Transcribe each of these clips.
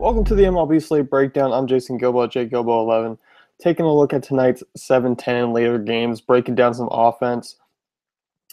Welcome to the MLB Slate Breakdown. I'm Jason Gilbo at JGilbo11. Taking a look at tonight's 7, 10, and later games, breaking down some offense.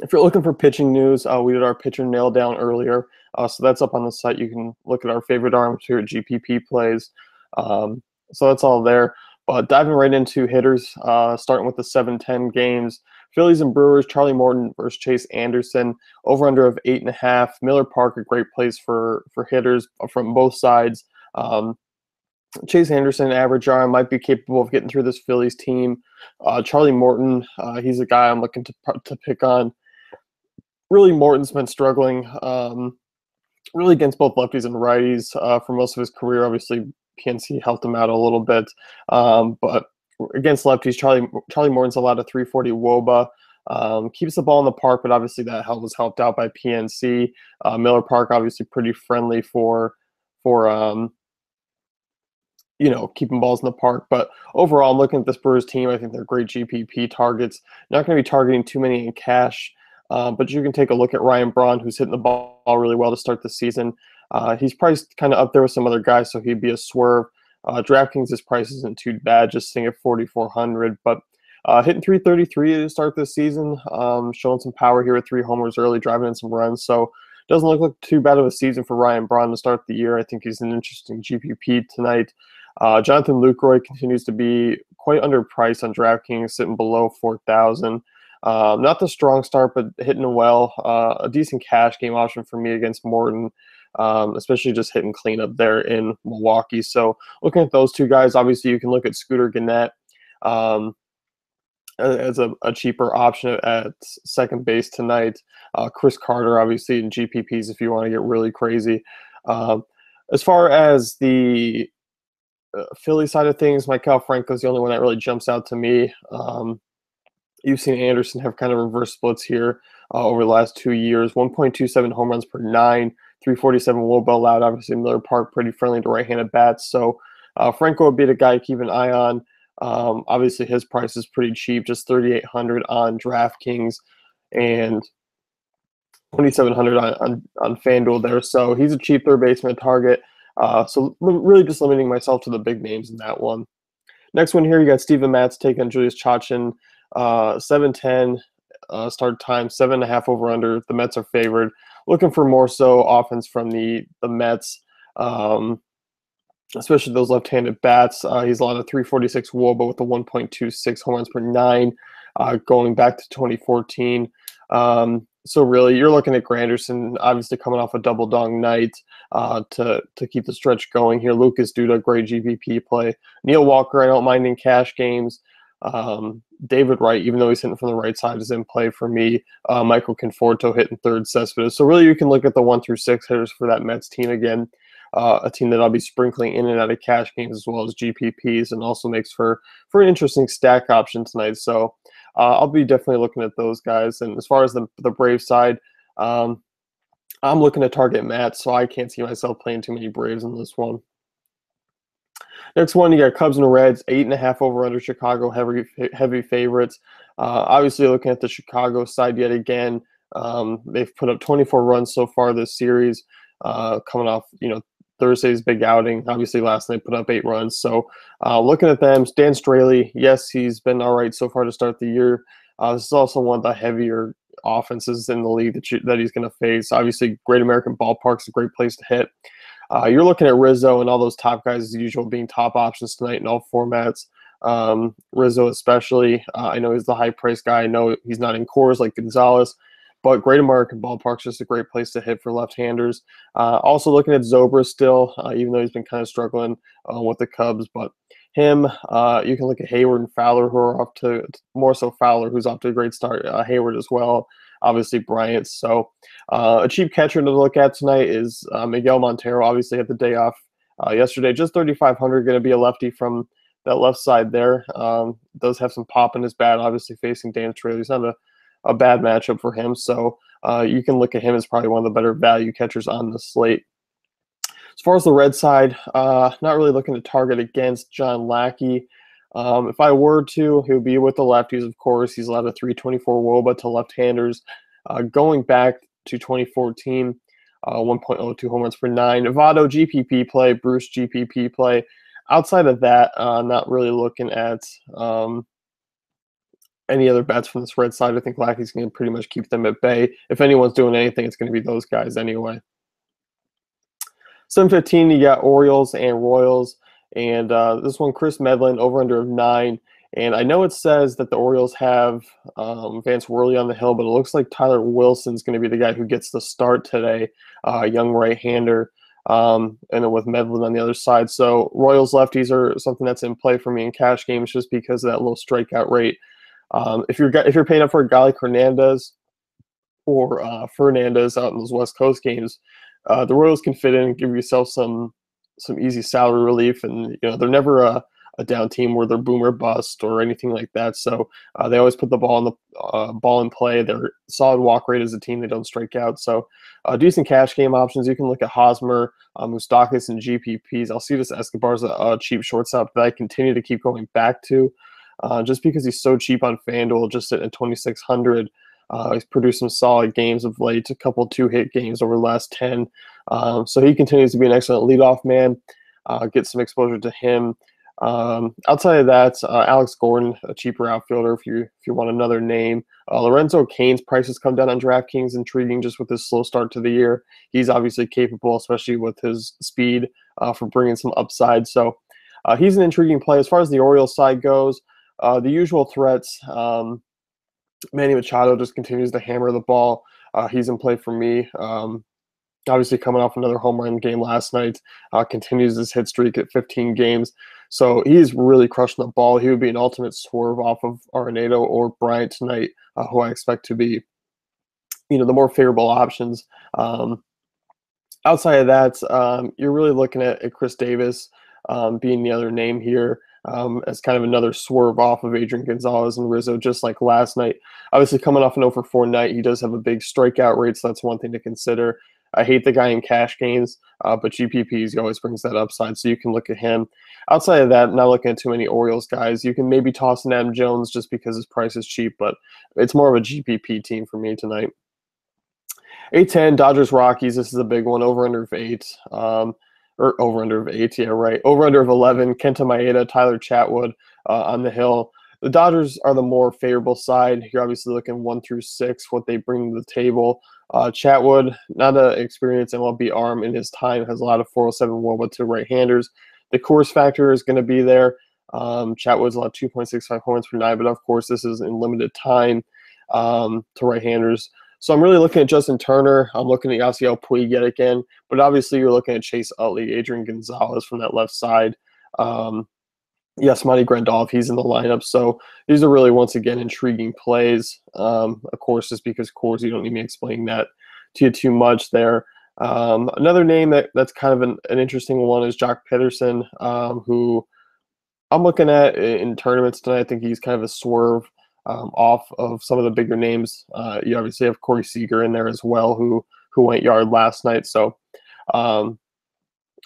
If you're looking for pitching news, we did our pitcher nail down earlier, so that's up on the site. You can look at our favorite arms here at GPP plays. So that's all there. But diving right into hitters, starting with the 7-10 games. Phillies and Brewers, Charlie Morton versus Chase Anderson. Over-under of 8.5. Miller Park, a great place for hitters from both sides. Chase Anderson, average arm, might be capable of getting through this Phillies team. Charlie Morton, he's a guy I'm looking to pick on. Really, Morton's been struggling really against both lefties and righties for most of his career. Obviously, PNC helped him out a little bit. But against lefties, Charlie Morton's allowed a 340 WOBA. Keeps the ball in the park, but obviously that help was helped out by PNC. Miller Park, obviously pretty friendly for keeping balls in the park. But overall, I'm looking at this Brewers team. I think they're great GPP targets. Not going to be targeting too many in cash. But you can take a look at Ryan Braun, who's hitting the ball really well to start the season. He's priced kind of up there with some other guys, so he'd be a swerve. DraftKings, his price isn't too bad, just sitting at 4,400. But hitting 333 to start this season, showing some power here with 3 homers early, driving in some runs. So doesn't look like too bad of a season for Ryan Braun to start the year. I think he's an interesting GPP tonight. Jonathan Lucroy continues to be quite underpriced on DraftKings, sitting below 4,000. Not the strong start, but hitting well. A decent cash game option for me against Morton, especially just hitting cleanup there in Milwaukee. So looking at those two guys, obviously you can look at Scooter Gennett as a cheaper option at second base tonight. Chris Carter, obviously, in GPPs if you want to get really crazy. As far as the Philly side of things, Maikel Franco is the only one that really jumps out to me. You've seen Anderson have kind of reverse splits here over the last 2 years. 1.27 home runs per 9, 347 WOBA allowed. Obviously, Miller Park pretty friendly to right-handed bats. So Franco would be the guy to keep an eye on. Obviously, his price is pretty cheap, just 3,800 on DraftKings and 2,700 on FanDuel there. So he's a cheap third baseman target. So really just limiting myself to the big names in that one. Next one here, you got Steven Matz taking on Julius Chachin. 7-10 start time, 7.5 over under. The Mets are favored. Looking for more so offense from the Mets, especially those left-handed bats. He's allowed a 346 WOBA with a 1.26 home runs per 9, going back to 2014. So really, you're looking at Granderson, obviously coming off a double dong night to keep the stretch going here. Lucas Duda, great GPP play. Neil Walker, I don't mind in cash games. David Wright, even though he's hitting from the right side, is in play for me. Michael Conforto hitting third, Cespedes. So really, you can look at the 1 through 6 hitters for that Mets team again. A team that I'll be sprinkling in and out of cash games as well as GPPs, and also makes for an interesting stack option tonight. So I'll be definitely looking at those guys. And as far as the Braves side, I'm looking to target Matt, so I can't see myself playing too many Braves in this one. Next one, you got Cubs and Reds, 8.5 over under Chicago, heavy favorites. Obviously, looking at the Chicago side yet again, they've put up 24 runs so far this series, coming off Thursday's big outing. Obviously, last night put up 8 runs. So looking at them, Dan Straley, yes, he's been all right so far to start the year. This is also one of the heavier offenses in the league that he's going to face. Obviously, Great American Ballpark's a great place to hit. You're looking at Rizzo and all those top guys as usual being top options tonight in all formats. Rizzo especially. I know he's the high-priced guy. I know he's not in cores like Gonzalez, but Great American Ballpark's just a great place to hit for left-handers. Also looking at Zobra still, even though he's been kind of struggling with the Cubs. But him, you can look at Hayward and Fowler, who are off to more so Fowler, who's off to a great start. Hayward as well. Obviously Bryant. So a cheap catcher to look at tonight is Miguel Montero. Obviously had the day off yesterday. Just 3,500, going to be a lefty from that left side there. Does have some pop in his bat. Obviously facing Dan Straley. He's not a bad matchup for him. So you can look at him as probably one of the better value catchers on the slate. As far as the red side, not really looking to target against John Lackey. If I were to, he would be with the lefties, of course. He's allowed a 324 WOBA to left-handers. Going back to 2014, 1.02 home runs per 9. Votto GPP play, Bruce GPP play. Outside of that, not really looking at any other bets from this red side. I think Lackey's going to pretty much keep them at bay. If anyone's doing anything, it's going to be those guys anyway. 7:15, you got Orioles and Royals. And this one, Chris Medlin, over-under of 9. And I know it says that the Orioles have Vance Worley on the hill, but it looks like Tyler Wilson's going to be the guy who gets the start today, young right-hander, and then with Medlin on the other side. So Royals lefties are something that's in play for me in cash games just because of that low strikeout rate. If you're paying up for a guy like Hernandez or Fernandez out in those West Coast games, the Royals can fit in and give yourself some easy salary relief, and they're never a down team where they're boom or bust or anything like that. So they always put the ball in play. They're solid walk rate as a team. They don't strike out. So decent cash game options. You can look at Hosmer, Moustakas, and GPPs. Alcides Escobar's a cheap shortstop that I continue to keep going back to, just because he's so cheap on FanDuel, just sitting at 2,600. He's produced some solid games of late, a couple 2-hit games over the last 10. So he continues to be an excellent leadoff man. Get some exposure to him. Outside of that, Alex Gordon, a cheaper outfielder if you want another name. Lorenzo Cain's prices come down on DraftKings, intriguing just with his slow start to the year. He's obviously capable, especially with his speed, for bringing some upside. So he's an intriguing play. As far as the Orioles side goes, the usual threats, Manny Machado just continues to hammer the ball. He's in play for me. Obviously coming off another home run game last night, continues his hit streak at 15 games. So he's really crushing the ball. He would be an ultimate swerve off of Arenado or Bryant tonight, who I expect to be, the more favorable options. Outside of that, you're really looking at Chris Davis being the other name here, as kind of another swerve off of Adrian Gonzalez and Rizzo, just like last night. Obviously coming off an 0-for-4 night, he does have a big strikeout rate, so that's one thing to consider. I hate the guy in cash games, but GPPs, he always brings that upside, so you can look at him. Outside of that, not looking at too many Orioles guys. You can maybe toss in Adam Jones just because his price is cheap, but it's more of a GPP team for me tonight. 8-10, Dodgers-Rockies. This is a big one, over-under of 8. Or over-under of 8, yeah, right. Over-under of 11, Kenta Maeda, Tyler Chatwood on the hill. The Dodgers are the more favorable side. You're obviously looking 1 through 6, what they bring to the table. Chatwood, not an experienced MLB arm in his time, has a lot of 407 WOBA to right-handers. The course factor is going to be there. Chatwood's allowed 2.65 home runs per 9, but of course this is in limited time to right-handers. So I'm really looking at Justin Turner. I'm looking at Yasiel Puig yet again, but obviously you're looking at Chase Utley, Adrian Gonzalez from that left side. Yasmani Grandal, he's in the lineup. So these are really, once again, intriguing plays. Of course, just because Coors, you don't need me explaining that to you too much there. Another name that's kind of an interesting one is Jock Peterson, who I'm looking at in tournaments tonight. I think he's kind of a swerve off of some of the bigger names. You obviously have Corey Seager in there as well, who went yard last night. So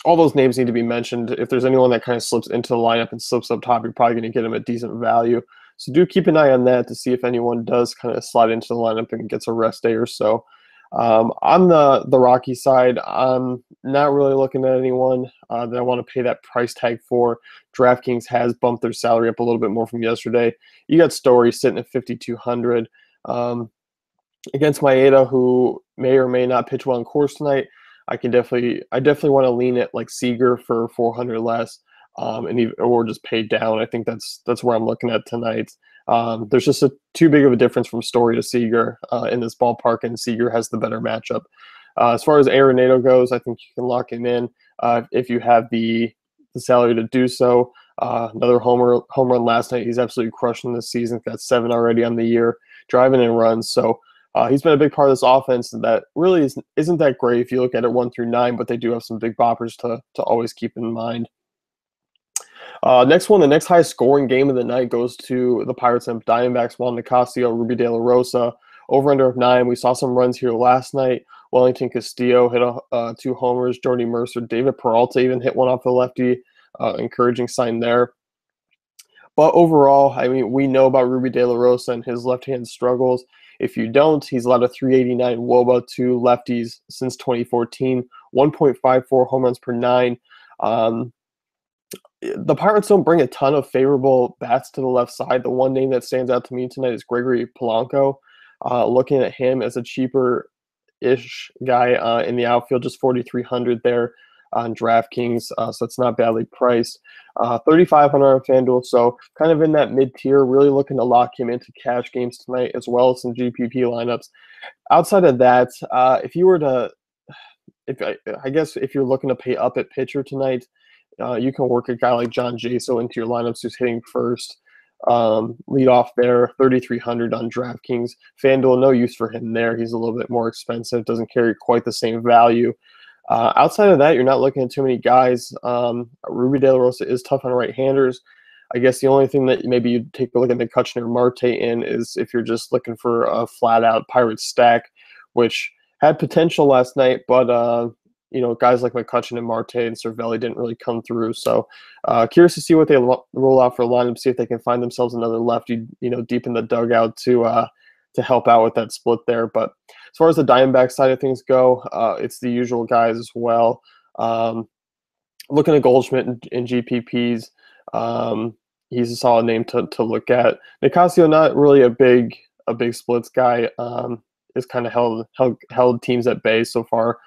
all those names need to be mentioned. If there's anyone that kind of slips into the lineup and slips up top, you're probably going to get them at decent value. So do keep an eye on that to see if anyone does kind of slide into the lineup and gets a rest day or so. On the Rocky side, I'm not really looking at anyone that I want to pay that price tag for. DraftKings has bumped their salary up a little bit more from yesterday. You got Story sitting at 5,200 against Maeda, who may or may not pitch well in course tonight. I definitely want to lean at like Seager for 400 less, or just pay down. I think that's where I'm looking at tonight. There's just too big of a difference from Story to Seager in this ballpark, and Seager has the better matchup. As far as Arenado goes, I think you can lock him in if you have the salary to do so. Another home run last night. He's absolutely crushing this season. Got 7 already on the year, driving in runs. So he's been a big part of this offense that really isn't that great if you look at it 1 through 9, but they do have some big boppers to always keep in mind. Next one, the next highest scoring game of the night goes to the Pirates and Diamondbacks. Juan Nicasio, Ruby De La Rosa, over-under of 9. We saw some runs here last night. Wellington Castillo hit 2 homers. Jordy Mercer, David Peralta even hit one off the lefty. Encouraging sign there. But overall, I mean, we know about Ruby De La Rosa and his left-hand struggles. If you don't, he's allowed a 389 WOBA to lefties since 2014, 1.54 home runs per nine. The Pirates don't bring a ton of favorable bats to the left side. The one name that stands out to me tonight is Gregory Polanco. Looking at him as a cheaper-ish guy in the outfield, just 4,300 there on DraftKings, so it's not badly priced. 3,500 on FanDuel, so kind of in that mid-tier, really looking to lock him into cash games tonight as well as some GPP lineups. Outside of that, if you were to, I guess if you're looking to pay up at pitcher tonight, you can work a guy like John Jaso into your lineups who's hitting first. Lead off there, 3,300 on DraftKings. FanDuel, no use for him there. He's a little bit more expensive, doesn't carry quite the same value. Outside of that, you're not looking at too many guys. Ruby De La Rosa is tough on right-handers. I guess the only thing that maybe you'd take a look at McCutchen or Marte in is if you're just looking for a flat-out Pirates stack, which had potential last night, but guys like McCutchen and Marte and Cervelli didn't really come through. So curious to see what they roll out for a lineup, see if they can find themselves another lefty, deep in the dugout to help out with that split there. But as far as the Diamondback side of things go, it's the usual guys as well. Looking at Goldschmidt in GPPs, he's a solid name to look at. Nicasio, not really a big splits guy. Is kind of held teams at bay so far.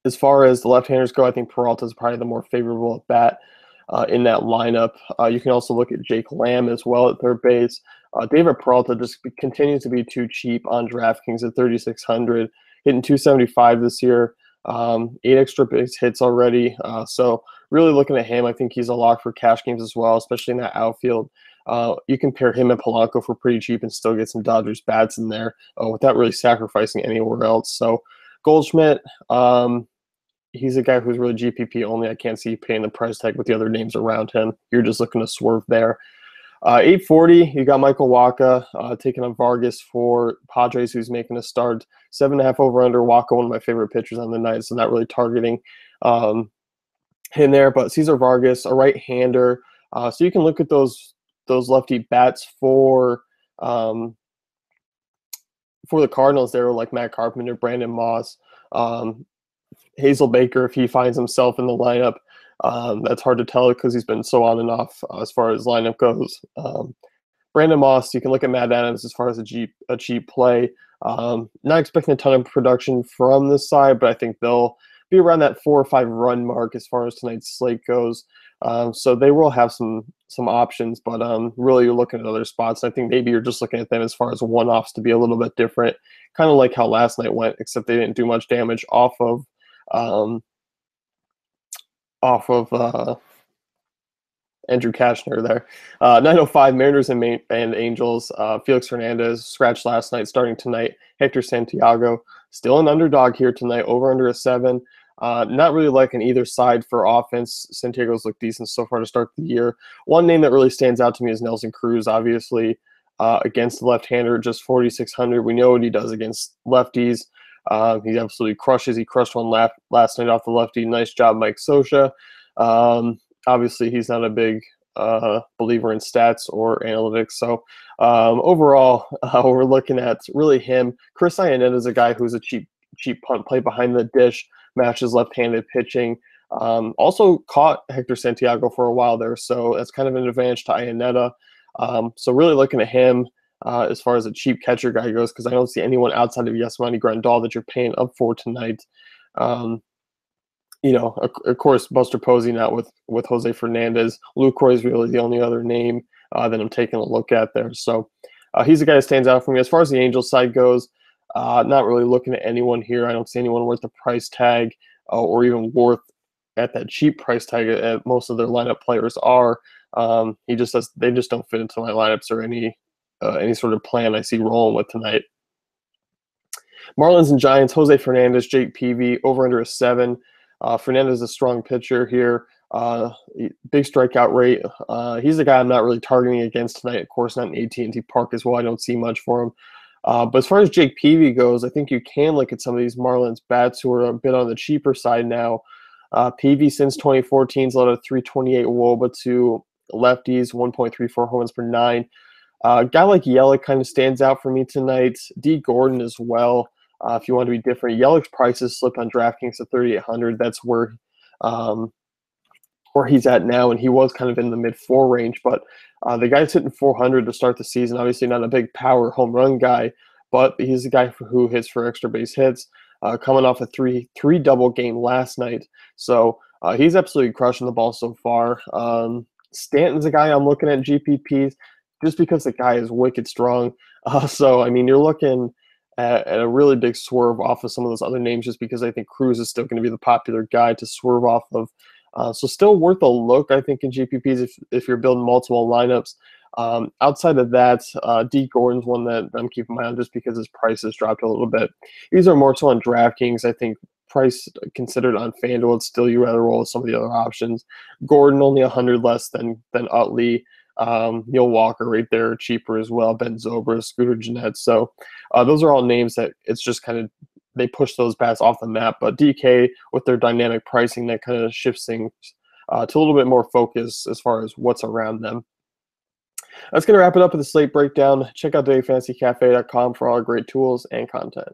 As far as the left-handers go, I think Peralta is probably the more favorable at bat in that lineup. You can also look at Jake Lamb as well at third base. David Peralta just continues to be too cheap on DraftKings at 3,600, hitting 275 this year, 8 extra base hits already. So really looking at him, I think he's a lock for cash games as well, especially in that outfield. You can pair him and Polanco for pretty cheap and still get some Dodgers bats in there without really sacrificing anywhere else. So Goldschmidt, he's a guy who's really GPP only. I can't see you paying the price tag with the other names around him. You're just looking to swerve there. 840, you got Michael Wacha taking on Vargas for Padres, who's making a start. 7.5 over under. Wacha, one of my favorite pitchers on the night, so not really targeting him there. But Cesar Vargas, a right-hander. So you can look at those lefty bats for the Cardinals there, like Matt Carpenter, Brandon Moss, Hazel Baker, if he finds himself in the lineup. That's hard to tell because he's been so on and off as far as lineup goes. Brandon Moss, you can look at Matt Adams as far as a cheap play. Not expecting a ton of production from this side, but I think they'll be around that 4 or 5 run mark as far as tonight's slate goes. So they will have some options, but really you're looking at other spots. I think maybe you're just looking at them as far as one-offs to be a little bit different, kind of like how last night went, except they didn't do much damage off of Andrew Kashner there. 905 Mariners and Angels. Felix Hernandez scratched last night, starting tonight. Hector Santiago still an underdog here tonight, over under a 7. Not really liking either side for offense. Santiago's looked decent so far to start the year. One name that really stands out to me is Nelson Cruz, obviously, against the left-hander, just 4,600. We know what he does against lefties. He absolutely crushes. He crushed one last night off the lefty. Nice job, Mike Scioscia. Obviously, he's not a big believer in stats or analytics. So overall, we're looking at really him. Chris Iannetta is a guy who's a cheap punt play behind the dish, matches left-handed pitching. Also caught Hector Santiago for a while there, so that's kind of an advantage to Iannetta. So really looking at him as far as a cheap catcher guy goes, because I don't see anyone outside of Yasmani Grandal that you're paying up for tonight. Of course, Buster Posey not with Jose Fernandez. Lucroy is really the only other name that I'm taking a look at there. So he's the guy that stands out for me. As far as the Angels side goes, not really looking at anyone here. I don't see anyone worth the price tag or even worth at that cheap price tag that most of their lineup players are. They just don't fit into my lineups or any sort of plan I see rolling with tonight. Marlins and Giants, Jose Fernandez, Jake Peavy, over under a 7. Fernandez is a strong pitcher here. Big strikeout rate. He's the guy I'm not really targeting against tonight. Of course, not in AT&T Park as well. I don't see much for him. But as far as Jake Peavy goes, I think you can look at some of these Marlins bats who are a bit on the cheaper side now. Peavy since 2014 is allowed a 328 WOBA to lefties, 1.34 home runs per 9. A guy like Yelich kind of stands out for me tonight. D. Gordon as well. If you want to be different, Yelich's prices slipped on DraftKings to 3,800. That's um, where he's at now, and he was kind of in the mid-4 range. But the guy's hitting 400 to start the season. Obviously, not a big power home run guy, but he's a guy who hits for extra base hits. Coming off a three double game last night, so he's absolutely crushing the ball so far. Stanton's a guy I'm looking at GPPs just because the guy is wicked strong. So I mean, you're looking at a really big swerve off of some of those other names, just because I think Cruz is still going to be the popular guy to swerve off of. So still worth a look, I think, in GPPs if you're building multiple lineups. Outside of that, D. Gordon's one that I'm keeping my eye on just because his price has dropped a little bit. These are more so on DraftKings. I think price considered on FanDuel, it's still you rather roll with some of the other options. Gordon only 100 less than Utley. Neil Walker right there, cheaper as well. Ben Zobrist, Scooter Gennett. So those are all names that it's just kind of they push those bats off the map. But DK with their dynamic pricing that kind of shifts things to a little bit more focus as far as what's around them. That's going to wrap it up with the slate breakdown. Check out dailyfantasycafe.com for all our great tools and content.